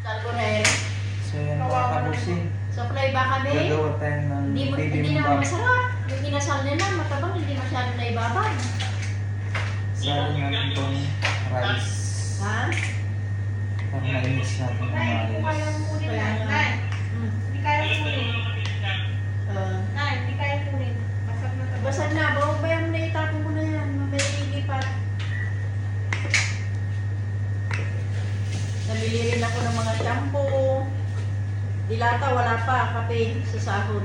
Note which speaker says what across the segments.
Speaker 1: Salmonel.
Speaker 2: So yan mga kabusin.
Speaker 1: Sa playback kami.
Speaker 2: Gagawa tayo ng
Speaker 1: Hindi naman
Speaker 2: bibimbap.
Speaker 1: masarap. Yung inasal nila, matabang, hindi masyado na ibabag.
Speaker 2: Salo natin itong rice.
Speaker 1: Ha?
Speaker 2: Para na-mix natin ng
Speaker 3: Nay, hindi ko kaya
Speaker 2: maayos.
Speaker 3: kunin.
Speaker 1: Kaya nga.
Speaker 3: Nay,
Speaker 1: Mm.
Speaker 3: hindi kaya kunin.
Speaker 1: Uh,
Speaker 3: Nay, hindi kaya kunin. Basag na tabas.
Speaker 1: Basag na, bayan mo na itapon ko na yan. May lilipat. Nabili rin ako ng mga shampoo. Dilata, wala pa. Kape sa sahod.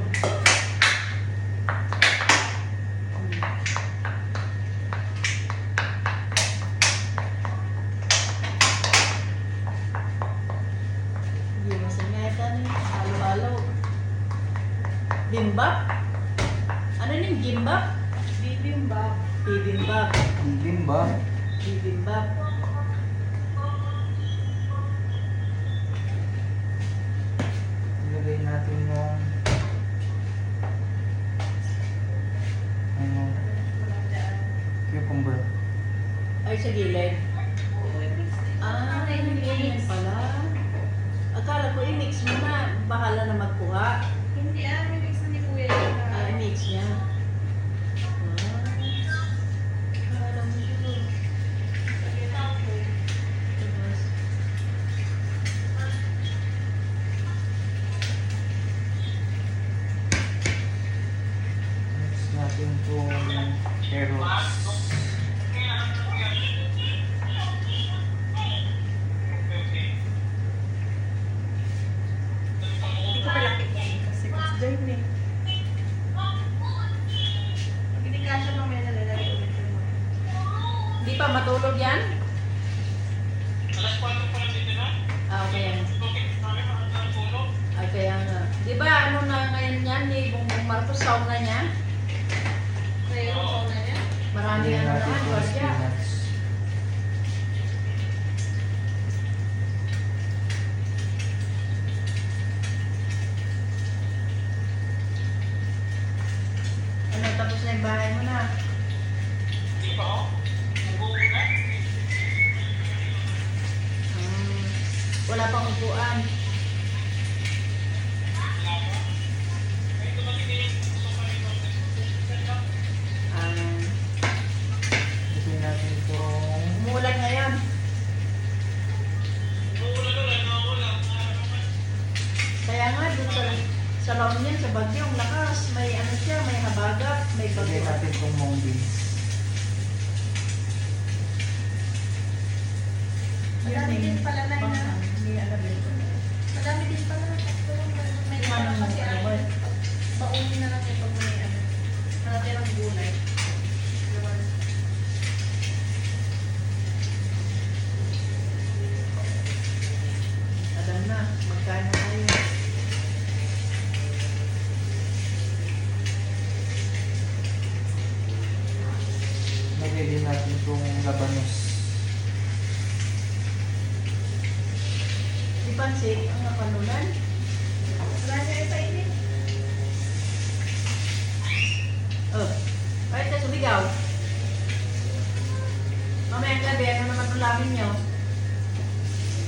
Speaker 1: Hindi masangatan. Halo-halo. Bimbap? Ano yung gimbap?
Speaker 3: Bibimbap.
Speaker 1: Bibimbap.
Speaker 2: Bibimbap.
Speaker 1: Bibimbap.
Speaker 2: Ilagay natin yung ano, cucumber.
Speaker 1: Ay, sa gilid. Ah, ganyan pala. Akala ko i-mix mo na. Bahala na magkuha.
Speaker 3: Hindi mix na ni Kuya yun.
Speaker 1: Ah, i-mix niya. Ah. Akala mo siguro. Tapos,
Speaker 2: Mix natin itong carrots.
Speaker 3: Hindi ko malaki kasi mas dyan eh. Pag hindi kasya mamaya nalalagay ulit yung mga.
Speaker 1: Hindi pa matulog yan?
Speaker 4: Alas 4 pa lang dito na.
Speaker 1: Ah, kaya nga.
Speaker 4: Okay, kami makakang tulog.
Speaker 1: Ay, kaya nga. Di ba ano na ngayon yan ni Bongbong Marcos, sauna niya?
Speaker 3: Kaya yung sauna niya.
Speaker 1: Marami
Speaker 2: Ilagay
Speaker 1: ano
Speaker 2: natin
Speaker 1: naman,
Speaker 2: itong
Speaker 1: gwardiya.
Speaker 2: spinach.
Speaker 1: Ano, tapos na yung bahay mo na.
Speaker 4: Hindi pa ako. Nag-uwi na.
Speaker 1: Ah, wala pang upuan.
Speaker 4: Wala pa. Ay, dumating na yung gusto pa rin ako.
Speaker 1: Ah,
Speaker 2: Ilagay natin itong
Speaker 1: umuulan ngayon.
Speaker 4: Uulan ulan, nauulan.
Speaker 1: Kaya nga, dun sa laon niyan, sa Bagyo, ang lakas. May ano siya, may habagat, may
Speaker 2: ilagay
Speaker 1: bagyo.
Speaker 2: natin itong mung beans.
Speaker 3: Madami din pala na yun.
Speaker 1: Bang- Hindi alam ito.
Speaker 3: Madami din pala. May
Speaker 1: Ano mo,
Speaker 3: kasi
Speaker 1: ano ba?
Speaker 3: baunin na lang yung pag may ano. Natirang gulay.
Speaker 1: Alam na, magkano tayo.
Speaker 2: Ilagay din natin itong labanos.
Speaker 1: Di pansit, ang napanulan.
Speaker 3: Wala niya isa ini.
Speaker 1: Oh, kahit na sumigaw. Mamayang gabi, ano naman ang lamin niyo?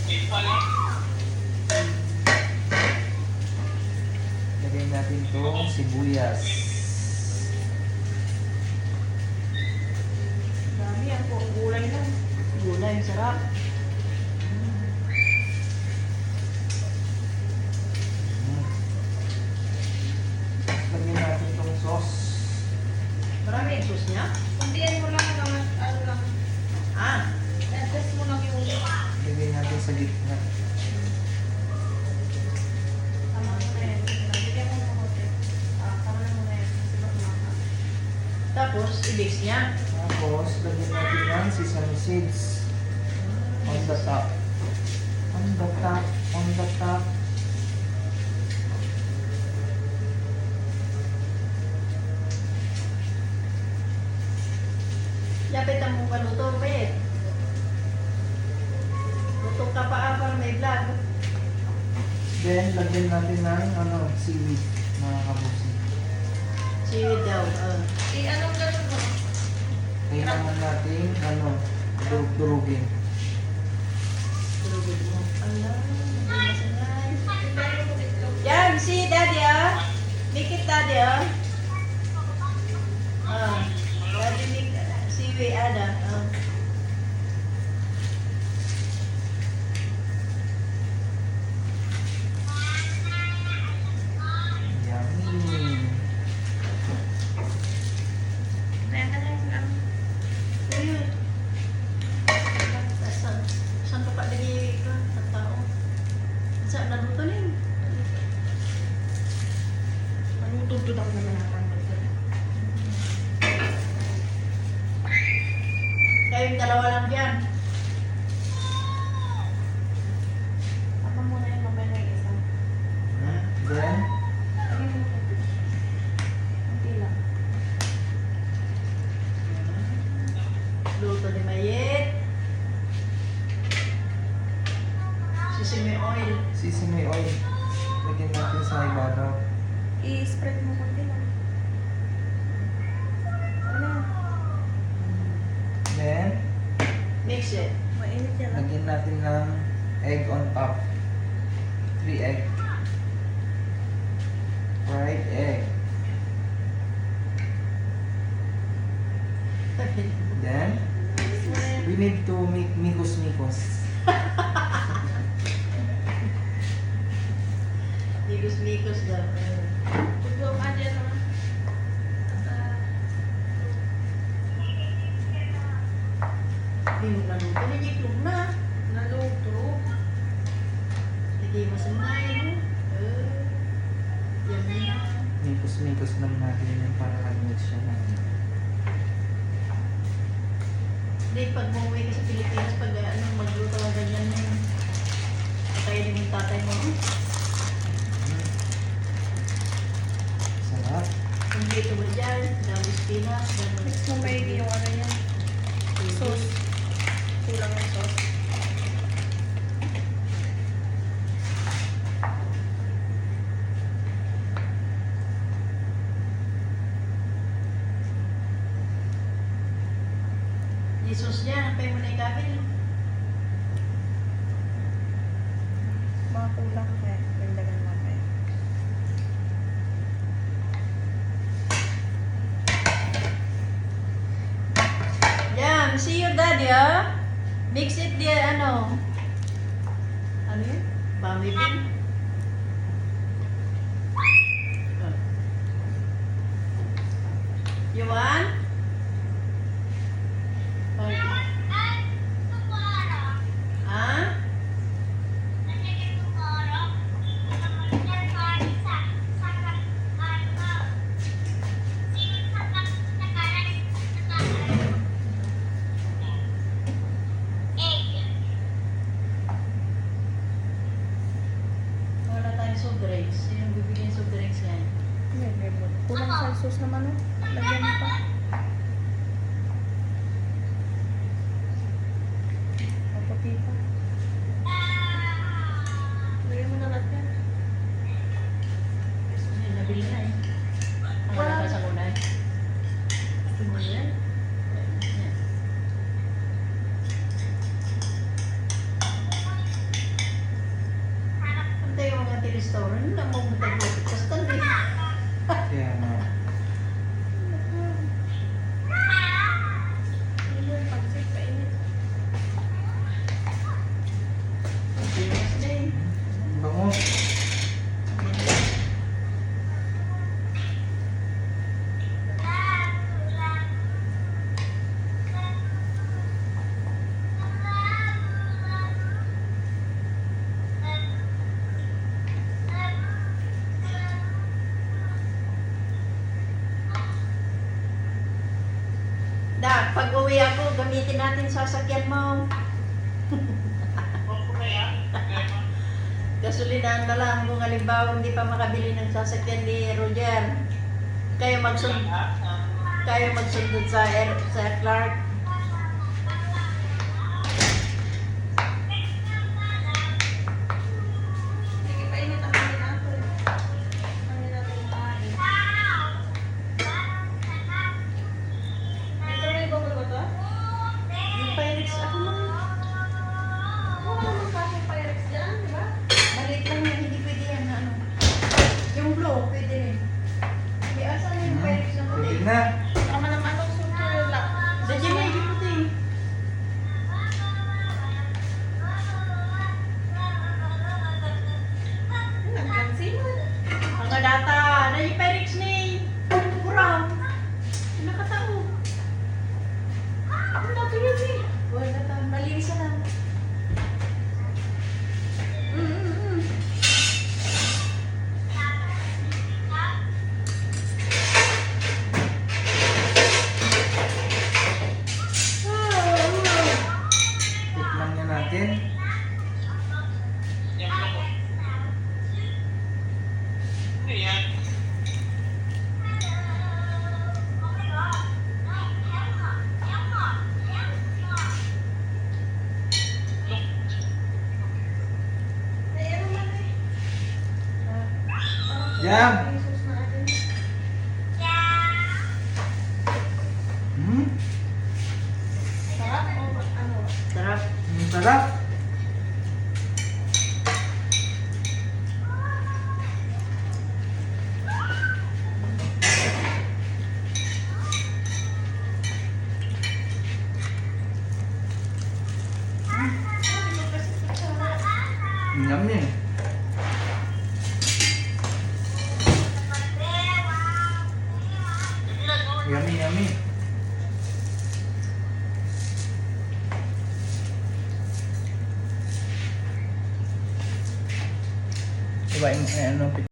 Speaker 4: Hindi pa lang.
Speaker 2: Ilagay natin itong sibuyas.
Speaker 1: Dami, ang puro gulay lang. Gulay, sarap.
Speaker 2: Lagyan natin itong sauce.
Speaker 1: Marami yung sauce niya.
Speaker 3: Kuntian mo lang naman. Ano lang.
Speaker 1: Ah,
Speaker 3: I-adjust mo lang yung
Speaker 2: Lagyan natin sa gitna.
Speaker 3: tama mo na yan. Bigyan mo ng hotel. Tama na muna yan. Kasi baka maka.
Speaker 1: tapos, i-mix niya.
Speaker 2: Tapos, lagyan natin ng sesame seeds. On the top. On the top. On the top.
Speaker 1: Lapit ang mong paluto, bet. Luto ka pa para may vlog.
Speaker 2: Then, lagyan natin ng seaweed, mga kabusin.
Speaker 1: Seaweed daw.
Speaker 3: Anong ganun mo?
Speaker 2: Kailangan natin, durugin.
Speaker 1: Durugin mo. Ala, daddy, oh. Oh. Daddy Nick, siwi ada. Oh.
Speaker 2: Yummy.
Speaker 3: Kaya ka na yung ano.
Speaker 1: Ayun. Saan ka pa lagi ka? Sa tao. Saan naluto na yun?
Speaker 3: Manutugtod ako naman ako.
Speaker 1: Kayong dalawa lang dyan.
Speaker 3: Ako muna yung mamaya na yung isa.
Speaker 2: Then,
Speaker 3: Lagyan mo ito. Kunti lang.
Speaker 1: Luto ni Mayet. Sesame oil.
Speaker 2: sesame oil. Lagyan natin sa ibabaw.
Speaker 3: I-spread mo kunti lang. Ano?
Speaker 2: Then,
Speaker 1: Mix it.
Speaker 3: Mainit yan.
Speaker 2: lagyan natin ng egg on top. 3 egg. Fried egg. Then, we need to make mikos-mikos.
Speaker 1: Mikos-mikos daw.
Speaker 3: Tugaw ka dyan naman.
Speaker 1: Hindi mo naluto. Hindi itlog na.
Speaker 3: Naluto.
Speaker 1: Hindi mo sanayin mo. Yan na.
Speaker 2: Mikos-mikos lang natin yan para kalmit siya na.
Speaker 1: Hindi, pag umuwi ka sa Pilipinas, pag magluto ka ganyan na yun. Kakainin mo yung tatay mo.
Speaker 2: Sarap.
Speaker 1: Kung dito mo dyan, dami spinach, dami.
Speaker 3: Mix mo may yung ano yan. Sauce. Kulang yung sauce.
Speaker 1: Jesus niya, napay mo na yung kabil.
Speaker 3: Mga kulang kaya. Dagdagan mo kaya.
Speaker 1: Yan, see your daddy, ah. Mix it there, ano. Ano yun? Bami din. You want? Ah? Wala tayong soft drinks. Sino bibigyan soft drinks yan?
Speaker 3: May mo. Kulang sa sauce naman oh. Lagyan mo pa. Maputi pa. Lagyan mo na lahat yan.
Speaker 1: Ay, nabili na eh. Ang
Speaker 3: Wala.
Speaker 1: wala pa sa kunay.
Speaker 3: Gusto mo yan?
Speaker 1: Yan. Antay yung mga restaurant na mo matagulot. Basta na eh.
Speaker 2: Kaya nga.
Speaker 3: Ano yung pansit? Painit.
Speaker 1: Yes, day.
Speaker 2: Bango.
Speaker 1: Dak, pag uwi ako, gamitin natin sasakyan mo. Gasolinahan na lang kung halimbawa hindi pa makabili ng sasakyan ni Roger. Kayo magsundot sa Clark.
Speaker 3: Sige, painit ang hangin nato eh. Hangin natin yung kain. Ito may bubble ba to?
Speaker 1: Yung Pyrex, ako man.
Speaker 3: Wala naman kasing Pyrex dyan, di ba?
Speaker 1: Maliit lang yan, hindi pwede yan. Ano. Yung blue, pwede rin.
Speaker 2: Jam!
Speaker 3: Jesus na atin.
Speaker 2: Hmm?
Speaker 3: Sarap o ano?
Speaker 1: Sarap.
Speaker 2: Ang sarap. Ang yummy. Yummy, yummy. Diba yung ano,